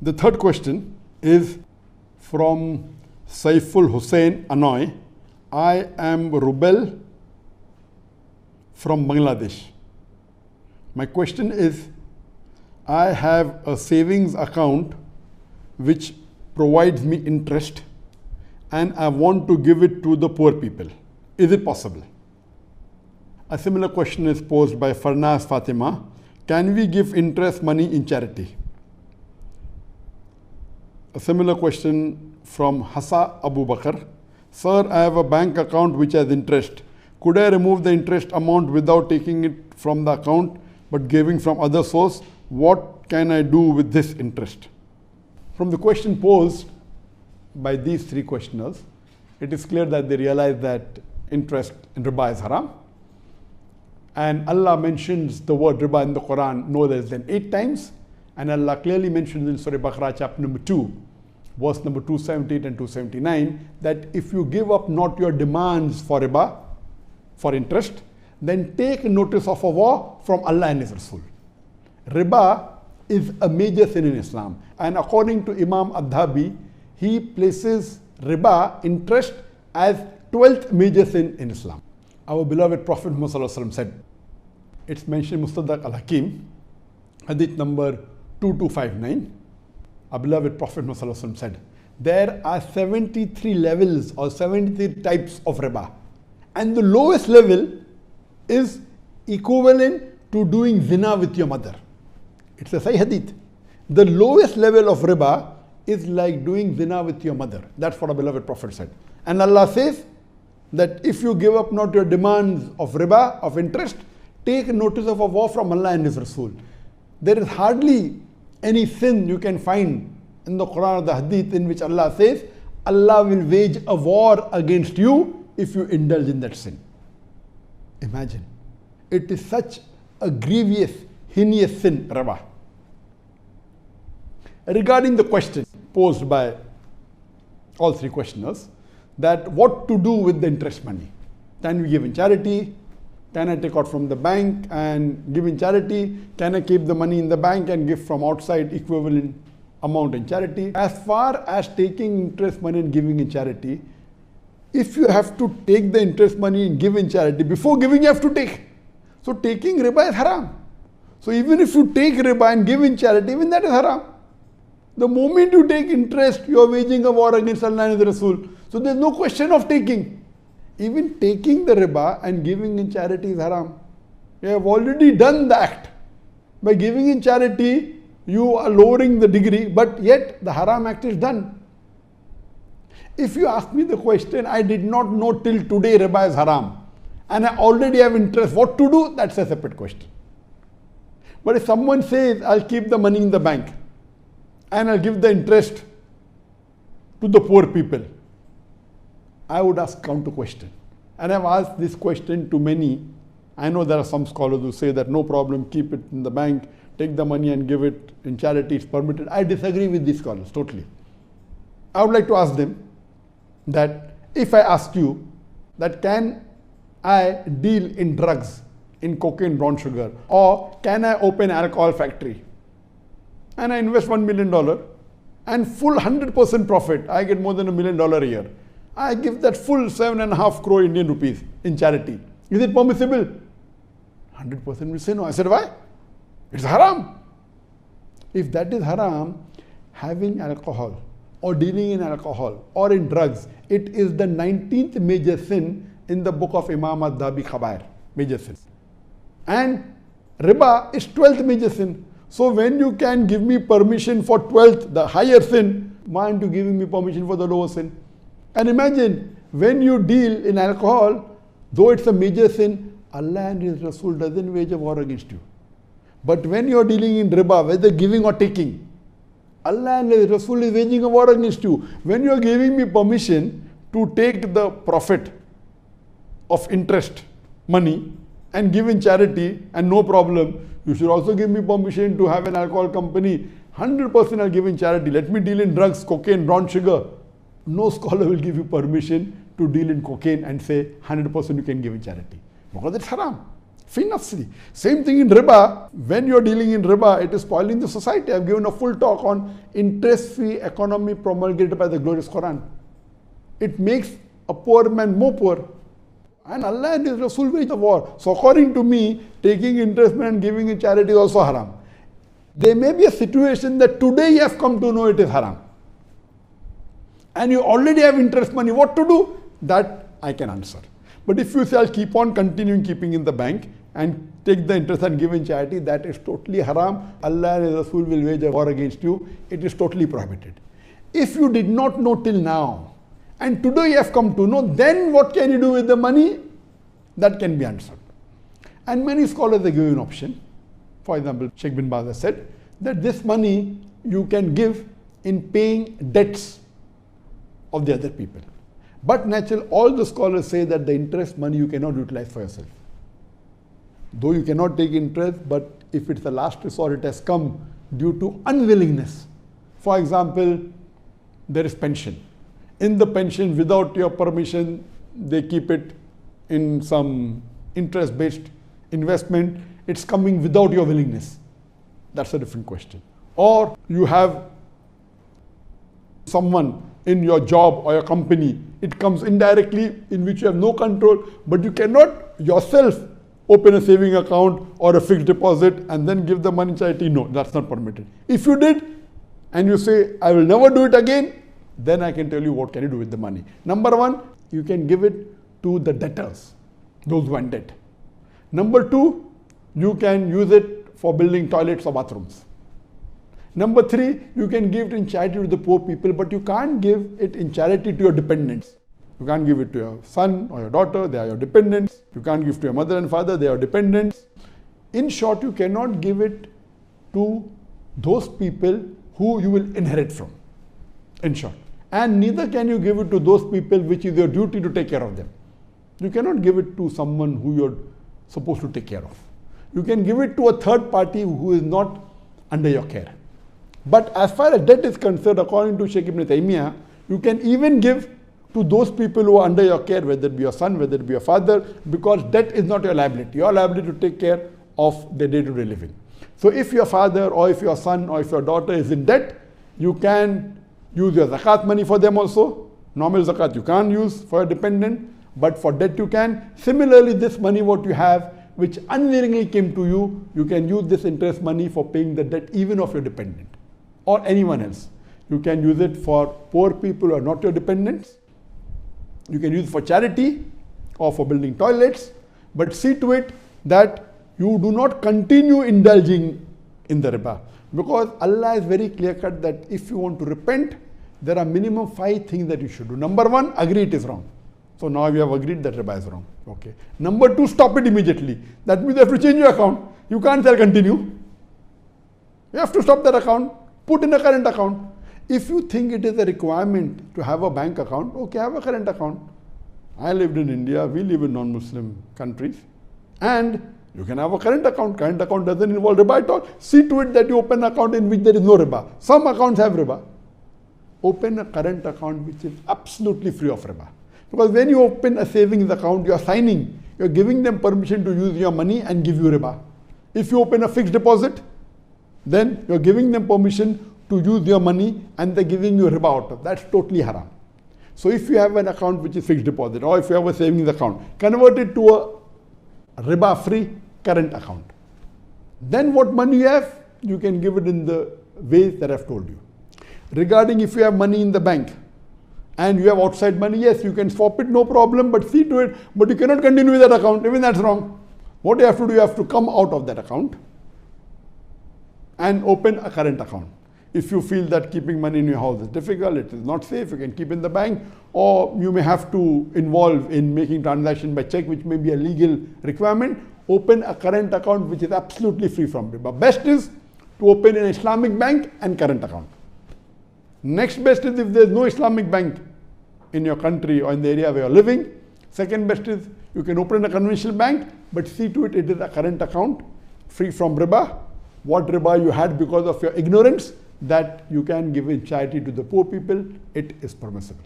The third question is from Saiful Hussain Anoy. I am Rubel from Bangladesh. My question is, I have a savings account which provides me interest and I want to give it to the poor people. Is it possible? A similar question is posed by Farnaz Fatima. Can we give interest money in charity? A similar question from Hassa Abu Bakr. Sir, I have a bank account which has interest. Could I remove the interest amount without taking it from the account but giving from other source? What can I do with this interest? From the question posed by these three questioners, it is clear that they realize that interest in riba is haram. And Allah mentions the word riba in the Quran no less than 8 times. And Allah clearly mentions in Surah Baqarah chapter number 2, verse number 278 and 279, that if you give up not your demands for riba, for interest, then take notice of a war from Allah and His Rasul. Riba is a major sin in Islam. And according to Imam Adhabi, he places riba, interest, as 12th major sin in Islam. Our beloved Prophet Muhammad said, it's mentioned in Mustadrak al-Hakim, hadith number 2259. Our beloved Prophet Muhammad said, there are 73 levels or 73 types of riba. And the lowest level is equivalent to doing zina with your mother. It's a Sahih hadith. The lowest level of riba is like doing zina with your mother. That's what our beloved Prophet said. And Allah says that if you give up not your demands of riba, of interest, take notice of a war from Allah and His Rasul. There is hardly any sin you can find in the Quran or the Hadith in which Allah says, Allah will wage a war against you if you indulge in that sin. Imagine. It is such a grievous, heinous sin, riba. Regarding the question posed by all three questioners, that what to do with the interest money. Can we give in charity? Can I take out from the bank and give in charity? Can I keep the money in the bank and give from outside equivalent amount in charity? As far as taking interest money and giving in charity, if you have to take the interest money and give in charity, before giving you have to take. So taking riba is haram. So even if you take riba and give in charity, even that is haram. The moment you take interest, you are waging a war against Allah and the Rasul. So there is no question of taking. Even taking the riba and giving in charity is haram. You have already done the act. By giving in charity, you are lowering the degree, but yet the haram act is done. If you ask me the question, I did not know till today riba is haram, and I already have interest, what to do? That's a separate question. But if someone says, I'll keep the money in the bank, and I'll give the interest to the poor people, I would ask counter question. And I've asked this question to many. I know there are some scholars who say that no problem, keep it in the bank, take the money and give it in charity, it's permitted. I disagree with these scholars totally. I would like to ask them that if I ask you that can I deal in drugs, in cocaine, brown sugar, or can I open an alcohol factory and I invest $1 million and full 100% profit, I get more than $1 million a year. I give that full 7.5 crore Indian rupees in charity. Is it permissible? 100% will say no. I said, why? It's haram. If that is haram, having alcohol or dealing in alcohol or in drugs, it is the 19th major sin in the book of Imam Adhabi Khabair, major sin. And riba is 12th major sin. So when you can give me permission for 12th, the higher sin, why aren't you giving me permission for the lower sin? And imagine, when you deal in alcohol, though it's a major sin, Allah and His Rasul doesn't wage a war against you. But when you're dealing in riba, whether giving or taking, Allah and His Rasul is waging a war against you. When you're giving me permission to take the profit of interest money and give in charity and no problem, you should also give me permission to have an alcohol company. 100% I'll give in charity. Let me deal in drugs, cocaine, brown sugar. No scholar will give you permission to deal in cocaine and say 100% you can give in charity. Because it's haram. Fi nafsi. Same thing in riba. When you're dealing in riba, it is spoiling the society. I've given a full talk on interest-free economy promulgated by the glorious Quran. It makes a poor man more poor. And Allah and His Rasul wage the war. So according to me, taking interest and giving in charity is also haram. There may be a situation that today you have come to know it is haram. And you already have interest money. What to do? That I can answer. But if you say, I'll keep on continuing keeping in the bank and take the interest and give in charity, that is totally haram. Allah and His Rasul will wage a war against you. It is totally prohibited. If you did not know till now, and today you have come to know, then what can you do with the money? That can be answered. And many scholars have given an option. For example, Sheikh bin Baz has said that this money you can give in paying debts of the other people. But naturally, all the scholars say that the interest money you cannot utilize for yourself. Though you cannot take interest, but if it's the last resort, it has come due to unwillingness. For example, there is pension. In the pension, without your permission, they keep it in some interest-based investment. It's coming without your willingness. That's a different question. Or you have someone in your job or your company, it comes indirectly in which you have no control, but you cannot yourself open a saving account or a fixed deposit and then give the money in charity. No, that's not permitted. If you did and you say, I will never do it again, then I can tell you what can you do with the money. Number one, you can give it to the debtors, those who are in debt. Number two, you can use it for building toilets or bathrooms. Number three, you can give it in charity to the poor people, but you can't give it in charity to your dependents. You can't give it to your son or your daughter, they are your dependents. You can't give to your mother and father, they are dependents. In short, you cannot give it to those people who you will inherit from, in short. And neither can you give it to those people which is your duty to take care of them. You cannot give it to someone who you're supposed to take care of. You can give it to a third party who is not under your care. But as far as debt is concerned, according to Sheikh Ibn Taymiyyah, you can even give to those people who are under your care, whether it be your son, whether it be your father, because debt is not your liability. Your liability to take care of the day-to-day living. So if your father or if your son or if your daughter is in debt, you can use your zakat money for them also. Normal zakat you can't use for your dependent, but for debt you can. Similarly, this money what you have, which unwillingly came to you, you can use this interest money for paying the debt even of your dependent or anyone else. You can use it for poor people who are not your dependents. You can use it for charity or for building toilets, but see to it that you do not continue indulging in the riba. Because Allah is very clear cut that if you want to repent, there are minimum 5 things that you should do. Number 1, agree it is wrong. So now you have agreed that riba is wrong. Okay. Number 2, stop it immediately. That means you have to change your account. You can't say continue. You have to stop that account, put in a current account. If you think it is a requirement to have a bank account, okay, have a current account. I lived in India, we live in non-Muslim countries, and you can have a current account. Current account doesn't involve riba at all. See to it that you open an account in which there is no riba. Some accounts have riba. Open a current account which is absolutely free of riba. Because when you open a savings account, you are signing, you are giving them permission to use your money and give you riba. If you open a fixed deposit, then you are giving them permission to use your money and they're giving you riba out of. That's totally haram. So if you have an account which is fixed deposit, or if you have a savings account, convert it to a riba-free current account. Then what money you have, you can give it in the ways that I've told you. Regarding if you have money in the bank and you have outside money, yes, you can swap it, no problem, but see to it, but you cannot continue with that account, even that's wrong. What you have to do, you have to come out of that account and open a current account. If you feel that keeping money in your house is difficult, it is not safe, you can keep in the bank, or you may have to involve in making transaction by check, which may be a legal requirement. Open a current account which is absolutely free from riba. Best is to open an Islamic bank and current account. Next best is if there is no Islamic bank in your country or in the area where you are living. Second best is you can open a conventional bank, but see to it, it is a current account free from riba. What riba you had because of your ignorance, that you can give in charity to the poor people, it is permissible.